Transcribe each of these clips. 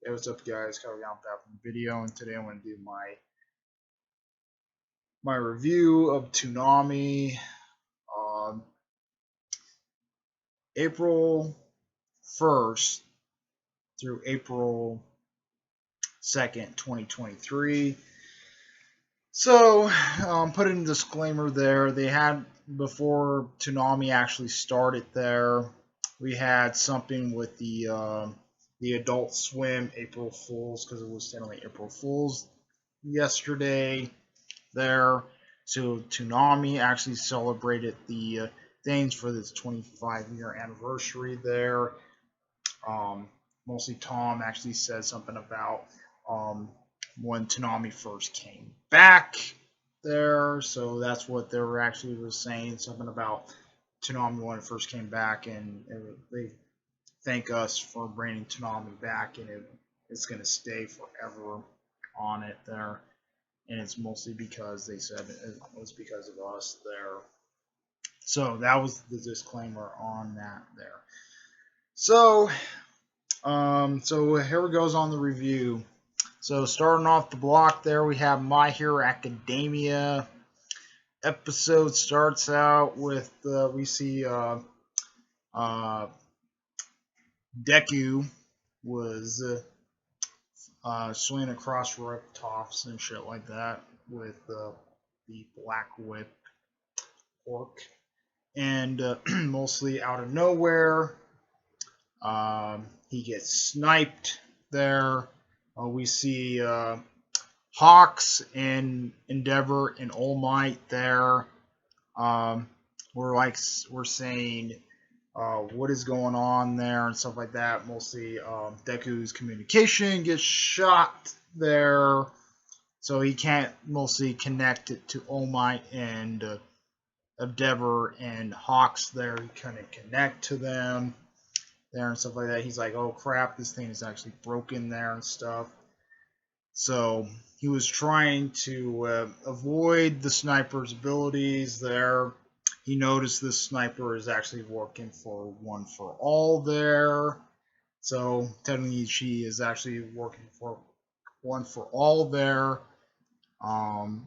Hey, what's up, guys? Kyle back from the video, and today I'm going to do my review of Toonami, um, April 1st through April 2nd, 2023. So, putting a disclaimer there, they had before Toonami actually started there, we had something with the Adult Swim April Fools, because it was technically April Fools yesterday there. So Toonami actually celebrated the things for this 25-year anniversary there. Mostly Tom actually said something about when Toonami first came back there. So that's what they were actually was saying, something about Toonami when it first came back, and they thank us for bringing Toonami back, and it's going to stay forever on it there. And it's mostly because they said it was because of us there. So that was the disclaimer on that there. So, so here it goes on the review. So starting off the block there, we have My Hero Academia. Episode starts out with we see Deku was swinging across rooftops and shit like that with the Black Whip orc, and mostly out of nowhere, he gets sniped there. We see Hawks and Endeavor and All Might there. We're saying what is going on there and stuff like that. Mostly Deku's communication gets shot there, so he can't mostly connect it to All Might and Endeavor and Hawks there. He couldn't connect to them there and stuff like that. He's like, oh crap, this thing is actually broken there and stuff. So he was trying to avoid the sniper's abilities there. He noticed this sniper is actually working for One for All there. So technically she is actually working for One for All there.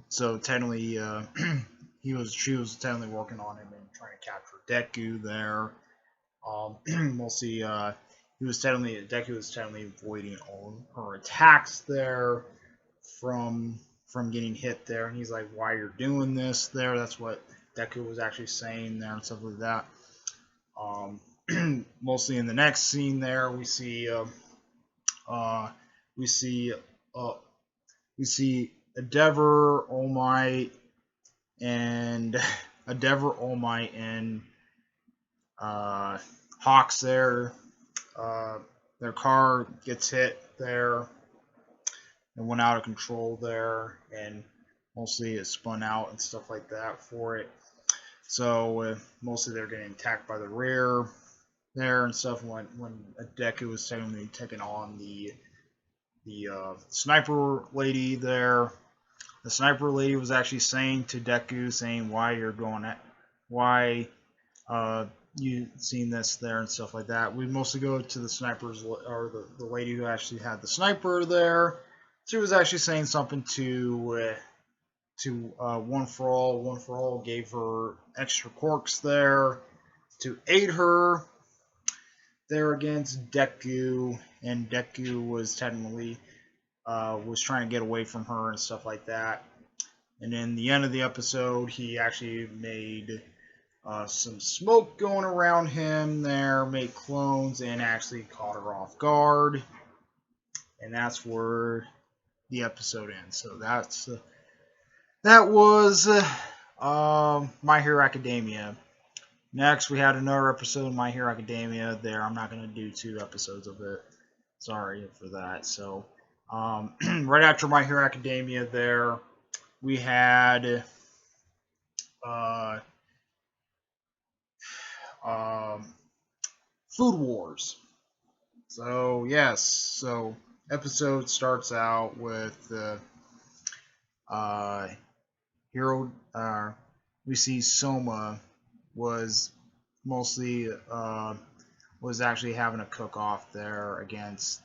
So technically she was technically working on him and trying to capture Deku there. Mostly Deku was technically avoiding all her attacks there from getting hit there, and he's like, why you're doing this there. That's what Deku was actually saying there and stuff like that. Mostly in the next scene there, we see Endeavor, All Might, and Endeavor, All Might, and Hawks there. Their car gets hit there and went out of control there, and mostly it spun out and stuff like that for it. So mostly they're getting attacked by the rear there and stuff when Deku was technically taking on the sniper lady there. The sniper lady was actually saying to Deku, saying why you're going at why you seen this there and stuff like that. We mostly go to the snipers, or the lady who actually had the sniper there. She was actually saying something to One for All. One for All gave her extra quirks there to aid her there against Deku, and Deku was technically was trying to get away from her and stuff like that. And in the end of the episode, he actually made some smoke going around him there, made clones, and actually caught her off guard. And that's where the episode ends. So that was My Hero Academia. Next, we had another episode of My Hero Academia there. I'm not going to do 2 episodes of it. Sorry for that. So, right after My Hero Academia there, we had Food Wars. So, yes. So, episode starts out with Hero. We see Soma was mostly was actually having a cook off there against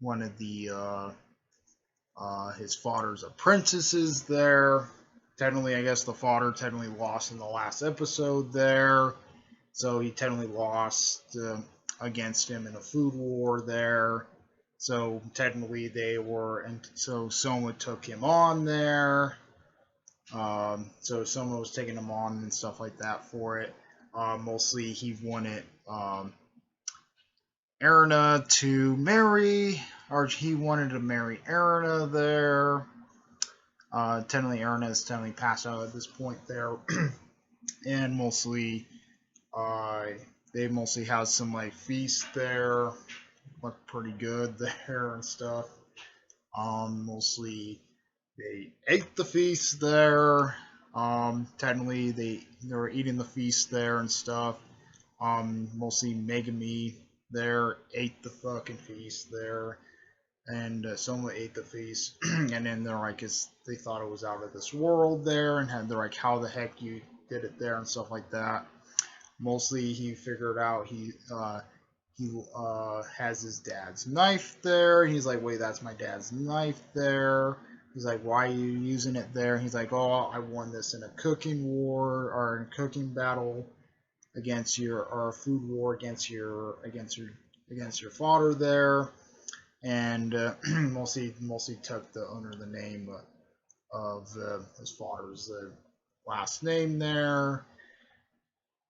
one of the his father's apprentices there. Technically, I guess the father technically lost in the last episode there, so he technically lost against him in a food war there. So technically they were, and so Soma took him on there. So Soma was taking him on and stuff like that for it. Mostly he wanted Erina to marry, or he wanted to marry Erina there. Technically, Erina is technically passed out at this point there, and mostly, they mostly have some like feast there, look pretty good there and stuff. Mostly they ate the feast there. Technically they were eating the feast there and stuff. Mostly Megami there ate the fucking feast there, and someone ate the feast, and then they're like, they thought it was out of this world there, and they're like, how the heck you did it there and stuff like that. Mostly he figured out he has his dad's knife there. He's like, wait, that's my dad's knife there. He's like, why are you using it there? He's like, oh, I won this in a cooking war, or in a cooking battle against your, or a food war against your father there. And mostly took the under the name of his father's last name there.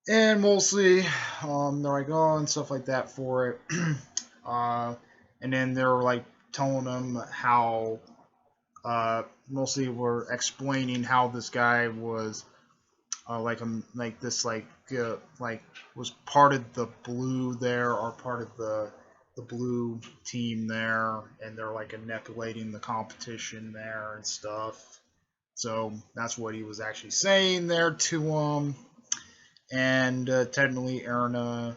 And mostly they're like, oh, and stuff like that for it. And then they were like telling him how mostly were explaining how this guy was like this like was part of the blue there, or part of the blue team there, and they're like manipulating the competition there and stuff. So that's what he was actually saying there to him. And technically Erina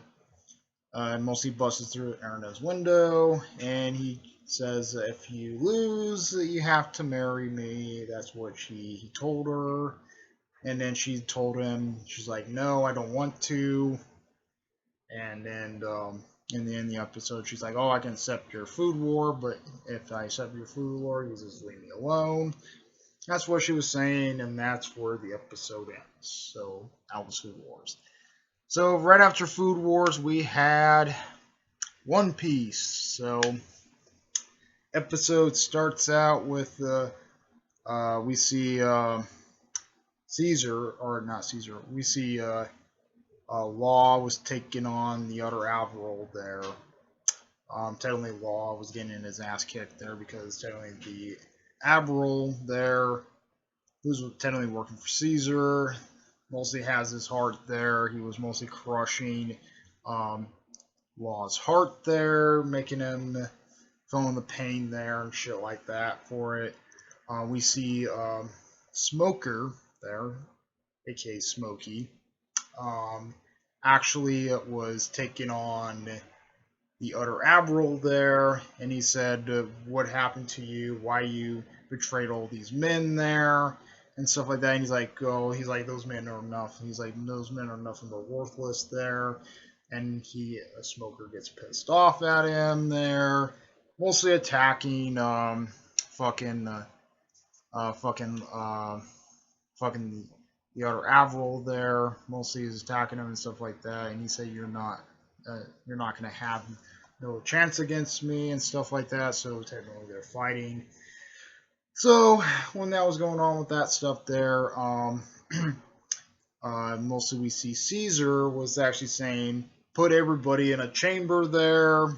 mostly busts through Erina's window, and he says, if you lose, you have to marry me. That's what he told her. And then she told him, she's like, no, I don't want to. And then in the end of the episode, she's like, oh, I can accept your food war, but if I accept your food war, you just leave me alone. That's what she was saying, and that's where the episode ends. So that was Food Wars. So right after Food Wars, we had One Piece. So episode starts out with we see Caesar, or not Caesar. We see Law was taking on the other admiral there. Technically, Law was getting his ass kicked there because technically the admiral there, who's technically working for Caesar, mostly has his heart there. He was mostly crushing Law's heart there, making him feeling the pain there and shit like that for it. We see Smoker there, aka Smokey. Actually, it was taking on the other admiral there, and he said, what happened to you? Why you betrayed all these men there? And stuff like that. And he's like, oh, those men are nothing. He's like, those men are nothing but worthless there. And a Smoker gets pissed off at him there, mostly attacking fucking the other admiral there. Mostly is attacking him and stuff like that. And he said, you're not gonna have no chance against me and stuff like that. So technically they're fighting. So when that was going on with that stuff there, mostly we see Caesar was actually saying, put everybody in a chamber there.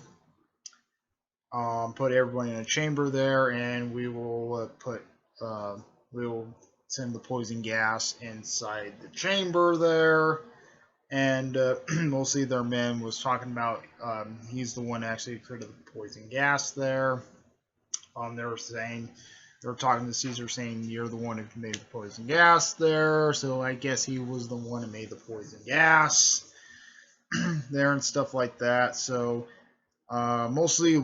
Put everybody in a chamber there, and we will we will send the poison gas inside the chamber there. And mostly their men was talking about he's the one actually created the poison gas there. They were talking to Caesar saying, you're the one who made the poison gas there. So I guess he was the one who made the poison gas there and stuff like that. So mostly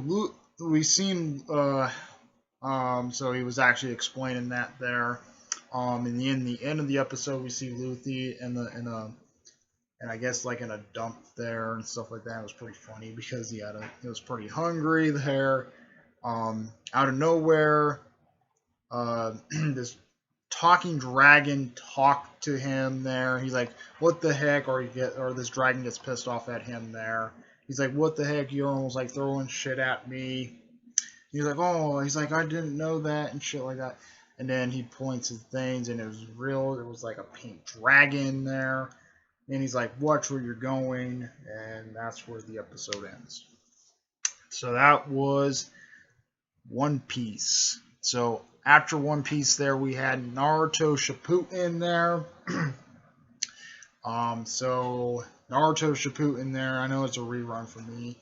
we seen so he was actually explaining that there. In the end of the episode, we see Luffy and I guess like in a dump there and stuff like that. It was pretty funny because he was pretty hungry there. Out of nowhere, this talking dragon talked to him there. He's like, "What the heck?" Or this dragon gets pissed off at him there. He's like, "What the heck? You're almost like throwing shit at me." He's like, "Oh," he's like, "I didn't know that," and shit like that. And then he points at things, and it was real. It was like a pink dragon there. And he's like, "Watch where you're going," and that's where the episode ends. So that was One Piece. So after One Piece, there we had Naruto Shippuden there. So Naruto Shippuden there. I know it's a rerun for me.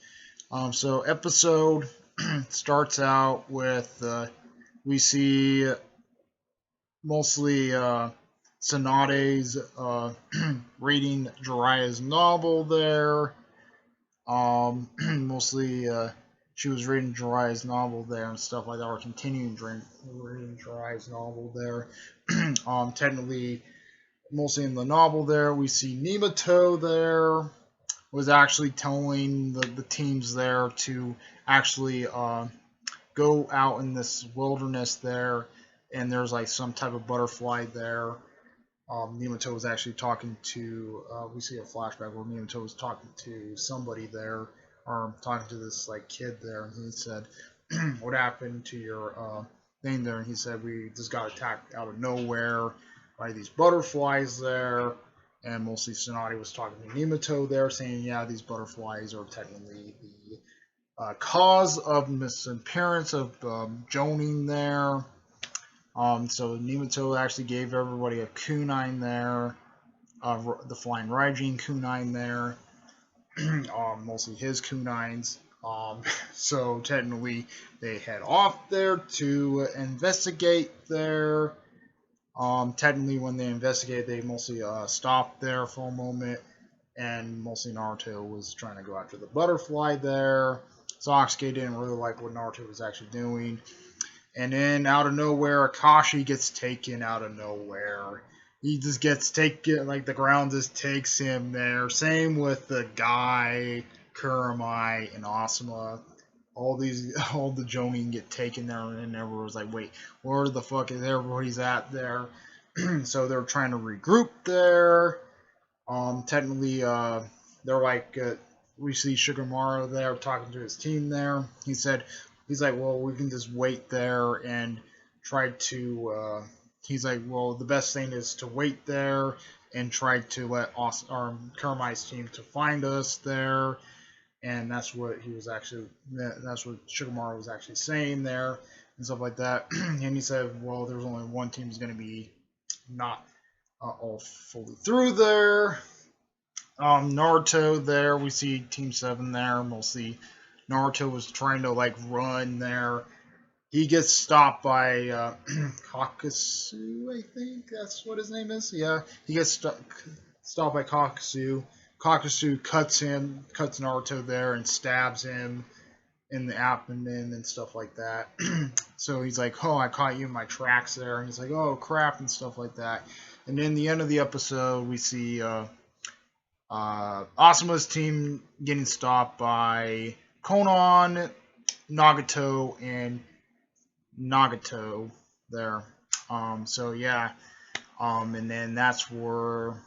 So episode starts out with we see mostly Tsunade's reading Jiraiya's novel there. Mostly she was reading Jiraiya's novel there and stuff like that, or continuing reading Jiraiya's novel there. Technically, mostly in the novel there, we see Minato there was actually telling the teams there to actually go out in this wilderness there, and there's like some type of butterfly there. Minato was actually talking to, we see a flashback where Minato was talking to somebody there, or talking to this like kid there, and he said, "What happened to your thing there?" And he said, "We just got attacked out of nowhere by these butterflies there." And mostly Tsunade was talking to Minato there, saying, "Yeah, these butterflies are technically the cause of disappearance of Jonin there." So Minato actually gave everybody a kunai there, the Flying Raijin kunai there, mostly his kunais. So technically they head off there to investigate there. Technically when they investigate, they mostly stop there for a moment, and mostly Naruto was trying to go after the butterfly there. Sasuke didn't really like what Naruto was actually doing. And then out of nowhere, Akashi gets taken out of nowhere. He just gets taken, like the ground just takes him there. Same with the guy, Kuramai, and Asuma. All the Jonin get taken there, and everyone was like, "Wait, where the fuck is everybody's at there?" So they're trying to regroup there. Technically, they're like, we see Shikamaru there talking to his team there. He's like, "Well, we can just wait there and try to." He's like, "Well, the best thing is to wait there and try to let Kuramai's team to find us there." And that's what Shikamaru was actually saying there and stuff like that. And he said, "Well, there's only one team is going to be not all fully through there." Naruto there, we see Team 7 there. Mostly Naruto was trying to like run there. He gets stopped by Kakasu, I think that's what his name is. Yeah, he gets stopped by Kakasu. Kakasu cuts Naruto there and stabs him in the abdomen and stuff like that. So he's like, "Oh, I caught you in my tracks there." And he's like, "Oh, crap," and stuff like that. And then the end of the episode, we see Asuma's team getting stopped by Konan, Nagato, and Nagato there. So yeah, and then that's where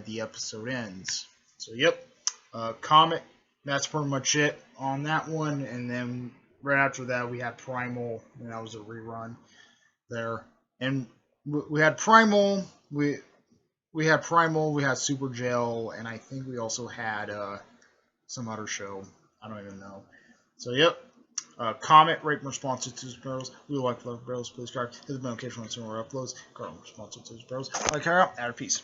the episode ends. So yep, comic. That's pretty much it on that one. And then right after that, we had Primal, and that was a rerun there. And we had Primal. We had Primal. We had Super Jail, and I think we also had some other show. I don't even know. So yep. Comment, rate, and respond to Tuesday Barrels. We would like to love Barrels. Please subscribe. Hit the notification on similar uploads. Comment, response to Tuesday Barrels. Like, carry out. Out of peace.